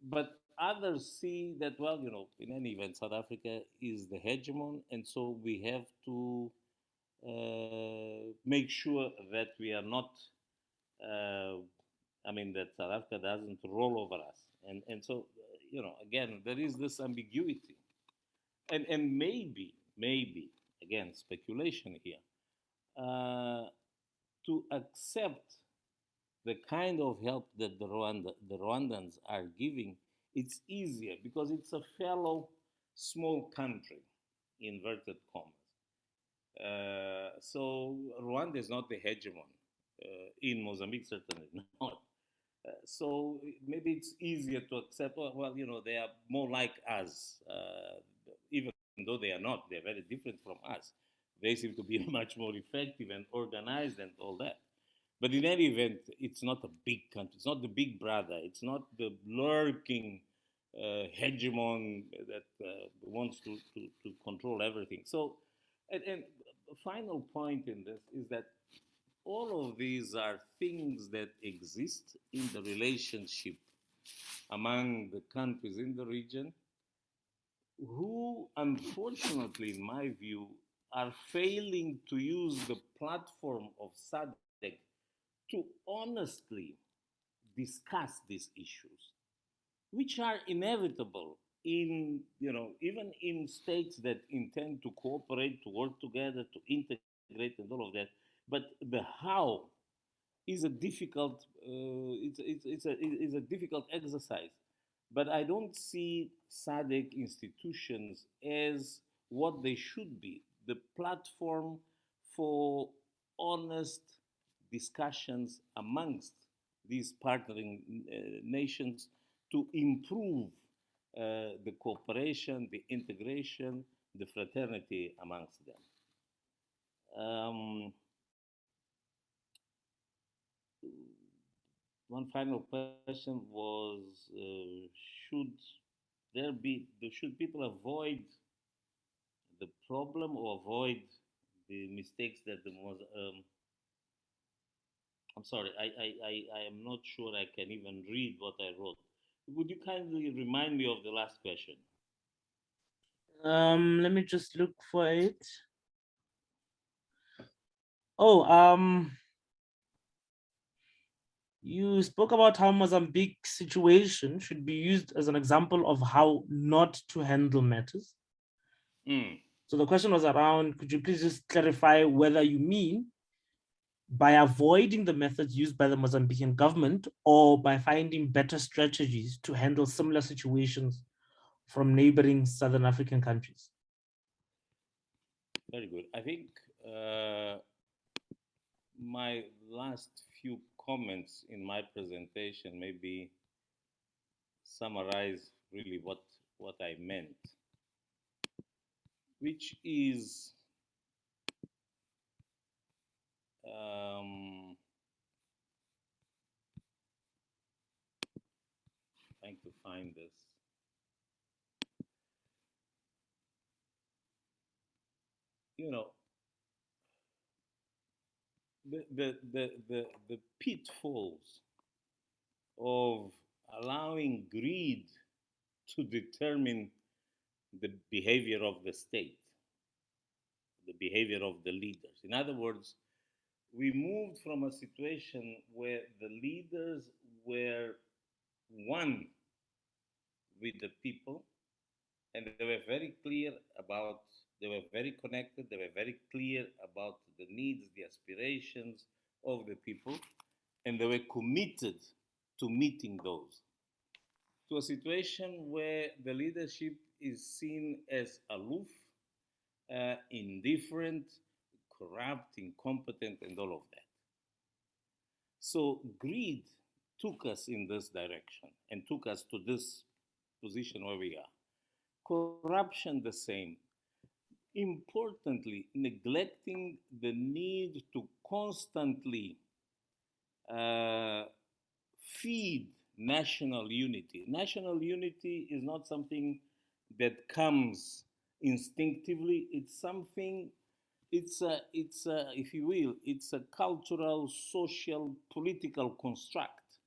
But others see that, well, in any event, South Africa is the hegemon, and so we have to make sure that we are not, that South Africa doesn't roll over us. And so, again, there is this ambiguity. And maybe, again, speculation here, to accept the kind of help that the Rwandans are giving, it's easier because it's a fellow small country, inverted commas. So Rwanda is not the hegemon. In Mozambique, certainly not. So maybe it's easier to accept, well, they are more like us, even though they are not. They're very different from us. They seem to be much more effective and organized and all that. But in any event, it's not a big country. It's not the big brother. It's not the lurking hegemon that wants to control everything. So, and the final point in this is that all of these are things that exist in the relationship among the countries in the region who, unfortunately, in my view, are failing to use the platform of SADC to honestly discuss these issues, which are inevitable in, even in states that intend to cooperate, to work together, to integrate and all of that. But the how is a difficult, it's a difficult exercise. But I don't see SADC institutions as what they should be, the platform for honest discussions amongst these partnering nations to improve the cooperation, the integration, the fraternity amongst them. One final question was: should people avoid the problem or avoid the mistakes that I'm sorry, I am not sure I can even read what I wrote. Would you kindly remind me of the last question? Let me just look for it. Oh, you spoke about how Mozambique situation should be used as an example of how not to handle matters. So the question was around, could you please just clarify whether you mean by avoiding the methods used by the Mozambican government or by finding better strategies to handle similar situations from neighboring Southern African countries? Very good. I think my last few comments in my presentation maybe summarize really what I meant, which is trying to find this. The pitfalls of allowing greed to determine the behavior of the state, the behavior of the leaders. In other words, we moved from a situation where the leaders were one with the people, and they were very clear about, they were very connected, they were very clear about the needs, the aspirations of the people, and they were committed to meeting those. To a situation where the leadership is seen as aloof, indifferent, corrupt, incompetent, and all of that. So greed took us in this direction and took us to this position where we are. Corruption, the same. Importantly, neglecting the need to constantly feed national unity. National unity is not something that comes instinctively. It's something, if you will, it's a cultural, social, political construct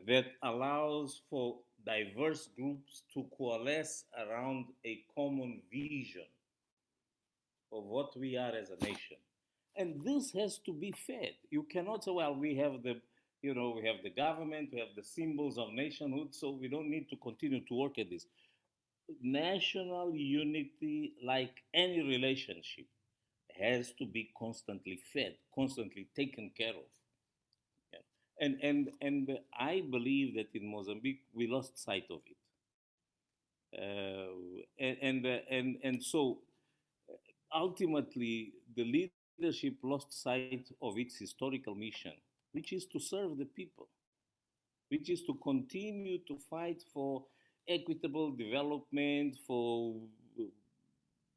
that allows for diverse groups to coalesce around a common vision of what we are as a nation. And this has to be fed. You cannot say, well, we have the government, we have the symbols of nationhood, so we don't need to continue to work at this. National unity, like any relationship, has to be constantly fed, constantly taken care of. Yeah. And I believe that in Mozambique we lost sight of it. And so ultimately the leadership lost sight of its historical mission, which is to serve the people, which is to continue to fight for equitable development, for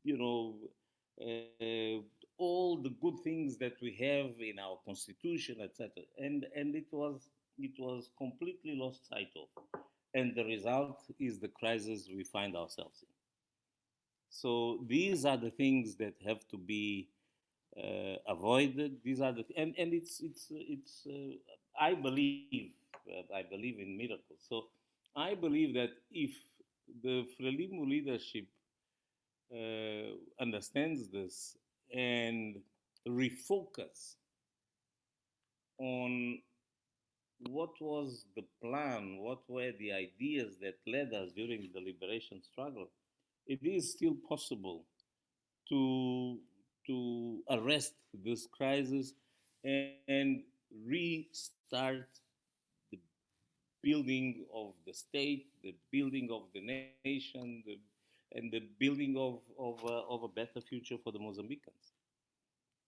you know all the good things that we have in our constitution, etc. And it was completely lost sight of, and the result is the crisis we find ourselves in. So these are the things that have to be avoided. These are the and it's I believe in miracles. So I believe that if the Frelimo leadership understands this and refocus on what was the plan, what were the ideas that led us during the liberation struggle, it is still possible to arrest this crisis and restart the building of the state, the building of the nation, and the building of a better future for the Mozambicans.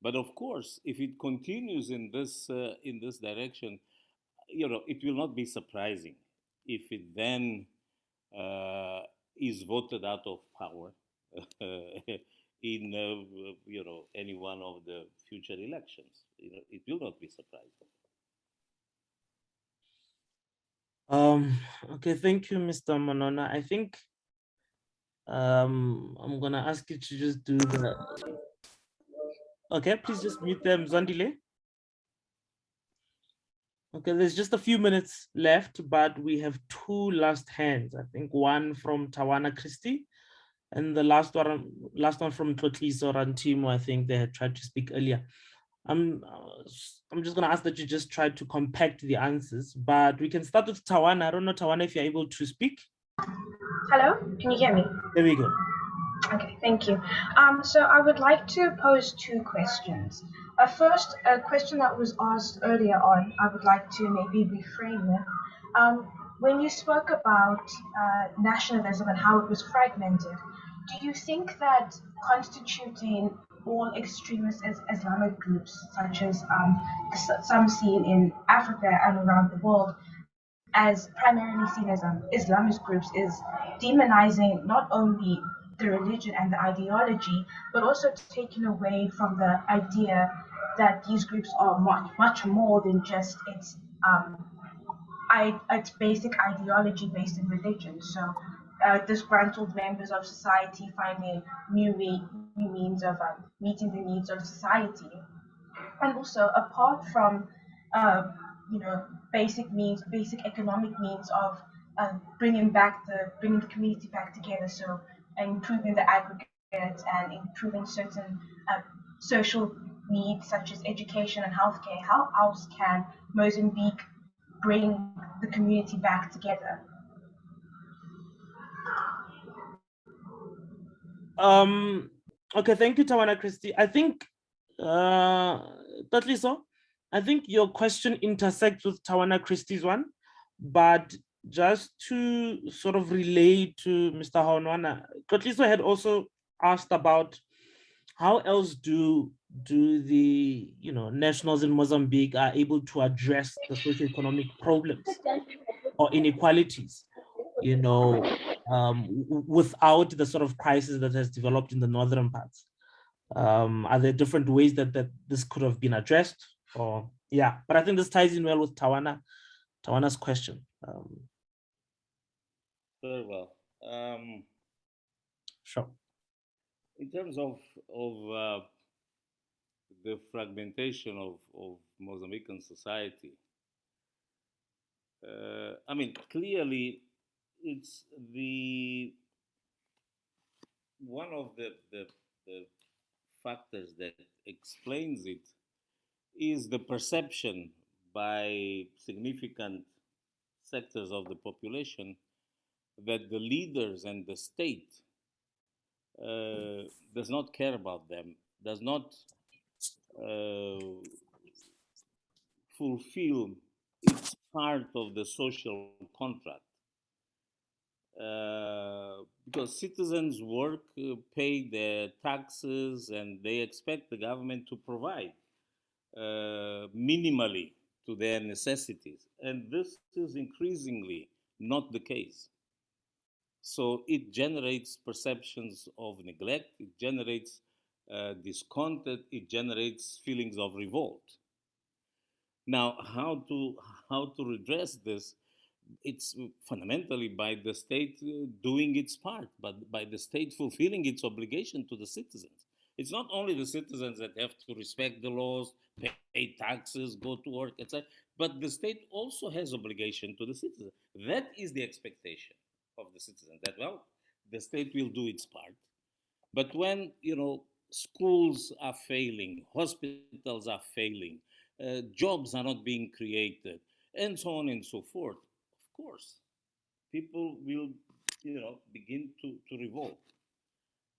But of course, if it continues in this direction, it will not be surprising if it then is voted out of power in any one of the future elections. It will not be surprising. Okay, thank you, Mr. Monona. I think I'm gonna ask you to just do the. Okay, please just mute them, Zandile. Okay, there's just a few minutes left, but we have two last hands. I think one from Tawana Christie, and the last one from Tlotliso Rantimo. I think they had tried to speak earlier. I'm just gonna ask that you just try to compact the answers, but we can start with Tawana. I don't know, Tawana, if you're able to speak. Hello, can you hear me? There we go. Okay, thank you. So I would like to pose two questions. First, a question that was asked earlier on, I would like to maybe reframe it. When you spoke about nationalism and how it was fragmented, do you think that constituting all extremist Islamic groups, such as some seen in Africa and around the world, as primarily seen as Islamist groups, is demonizing not only the religion and the ideology, but also taking away from the idea that these groups are much more than just its basic ideology based in religion. So disgruntled members of society finding new means of meeting the needs of society, and also apart from basic economic means of bringing the community back together, so improving the aggregate and improving certain social needs such as education and healthcare. How else can Mozambique bring the community back together? Okay, thank you, Tawana Christie. I think totally so. I think your question intersects with Tawana Christie's one, but just to sort of relate to Mr. Haonwana, Kotliso had also asked about how else do the nationals in Mozambique are able to address the socioeconomic problems or inequalities, without the sort of crisis that has developed in the northern parts. Are there different ways that this could have been addressed? Or yeah, but I think this ties in well with Tawana's question. Very well. Sure. In terms of the fragmentation of Mozambican society, I mean, clearly, it's the one of the factors that explains it is the perception by significant sectors of the population that the leaders and the state does not care about them, does not uh, fulfill its part of the social contract. Because citizens work, pay their taxes, and they expect the government to provide minimally to their necessities. And this is increasingly not the case. So it generates perceptions of neglect, it generates discontent, it generates feelings of revolt. Now, how to redress this? It's fundamentally by the state doing its part, but by the state fulfilling its obligation to the citizens. It's not only the citizens that have to respect the laws, pay taxes, go to work, etc., but the state also has obligation to the citizens. That is the expectation of the citizen. That well, the state will do its part, but when schools are failing, hospitals are failing, jobs are not being created, and so on and so forth, of course, people will begin to revolt.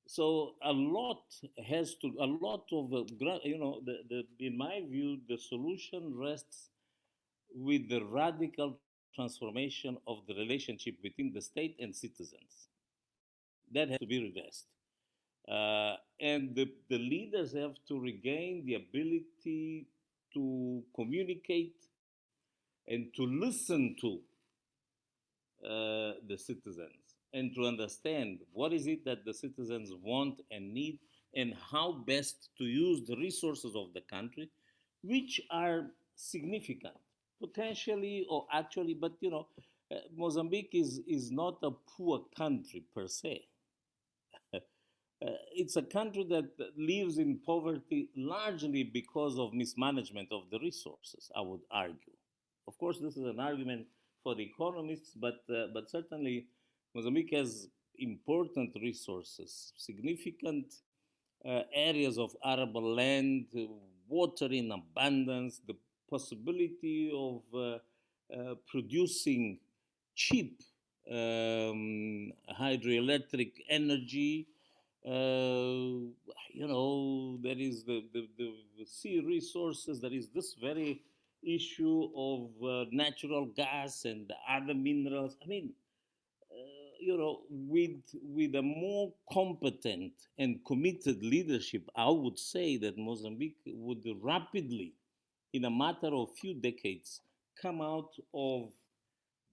So a lot of in my view, the solution rests with the radical transformation of the relationship between the state and citizens. That has to be redressed. And the leaders have to regain the ability to communicate and to listen to the citizens and to understand what is it that the citizens want and need and how best to use the resources of the country, which are significant potentially or actually, but Mozambique is not a poor country per se. It's a country that lives in poverty largely because of mismanagement of the resources, I would argue. Of course, this is an argument for the economists, but certainly Mozambique has important resources, significant areas of arable land, water in abundance, the possibility of producing cheap hydroelectric energy. There is the sea resources, there is this very issue of natural gas and other minerals. I mean, with a more competent and committed leadership, I would say that Mozambique would rapidly, in a matter of few decades, come out of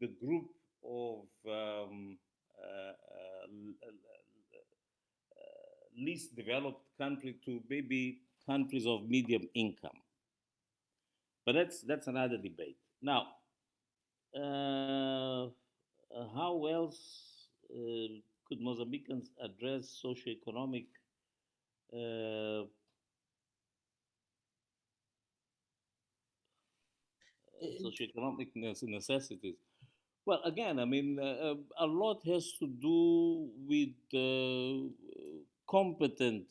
the group of least developed country to maybe countries of medium income. But that's another debate. Now, how else could Mozambicans address socioeconomic uh, socioeconomic necessities? Well, again, I mean, a lot has to do with competent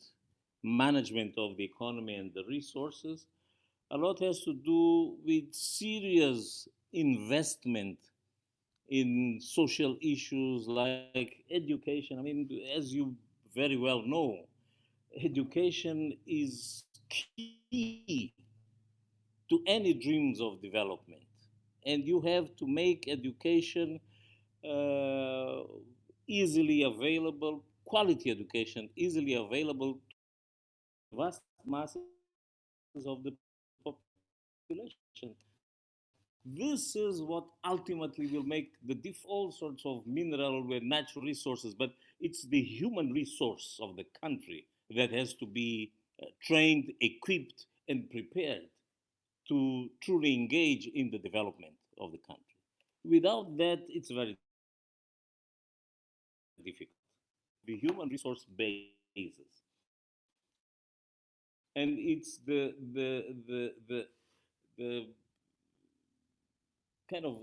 management of the economy and the resources. A lot has to do with serious investment in social issues like education. I mean, as you very well know, education is key to any dreams of development. And you have to make education uh, easily available, quality education easily available to vast masses of the population. This is what ultimately will make all sorts of mineral and natural resources, but it's the human resource of the country that has to be trained, equipped, and prepared to truly engage in the development of the country. Without that, it's very difficult. The human resource basis, and it's the kind of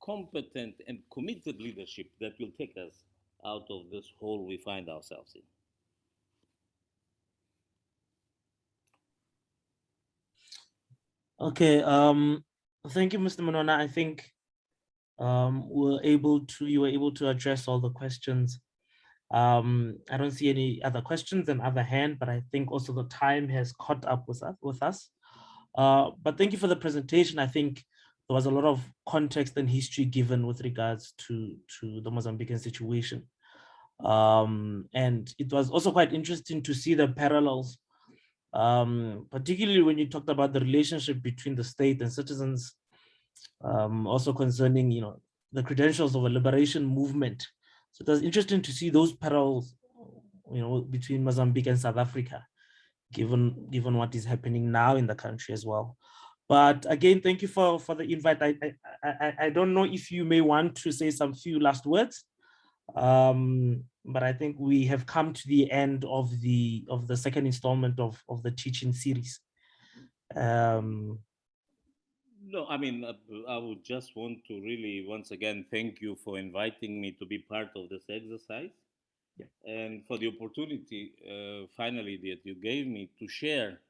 competent and committed leadership that will take us out of this hole we find ourselves in. Okay, thank you, Mr. Monona. I think you were able to address all the questions. I don't see any other questions and other hand, but I think also the time has caught up with us. But thank you for the presentation. I think there was a lot of context and history given with regards to the Mozambican situation. And it was also quite interesting to see the parallels, particularly when you talked about the relationship between the state and citizens, also concerning, the credentials of a liberation movement. So it was interesting to see those parallels, between Mozambique and South Africa, given what is happening now in the country as well. But again, thank you for the invite. I don't know if you may want to say some few last words, but I think we have come to the end of the second installment of the teaching series. No, I mean, I would just want to really, once again, thank you for inviting me to be part of this exercise. Yeah. And for the opportunity, finally, that you gave me to share,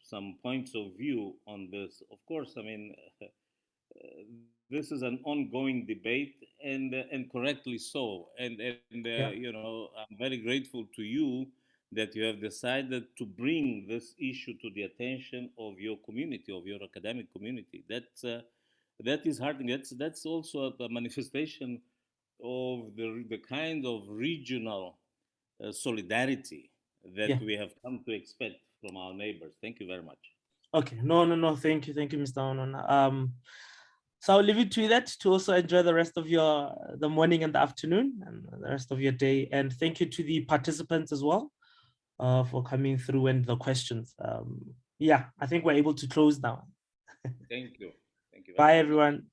some points of view on this. Of course, I mean, this is an ongoing debate, and correctly so. And Yeah. I'm very grateful to you that you have decided to bring this issue to the attention of your community, of your academic community. That is heartening. That's also a manifestation of the kind of regional solidarity that Yeah. we have come to expect from our neighbors. Thank you very much. Okay. No. Thank you, Mr. Onona. So I'll leave it to that to also enjoy the rest of the morning and the afternoon and the rest of your day. And thank you to the participants as well, for coming through and the questions. Yeah, I think we're able to close now. Thank you. Thank you very Bye, much. everyone.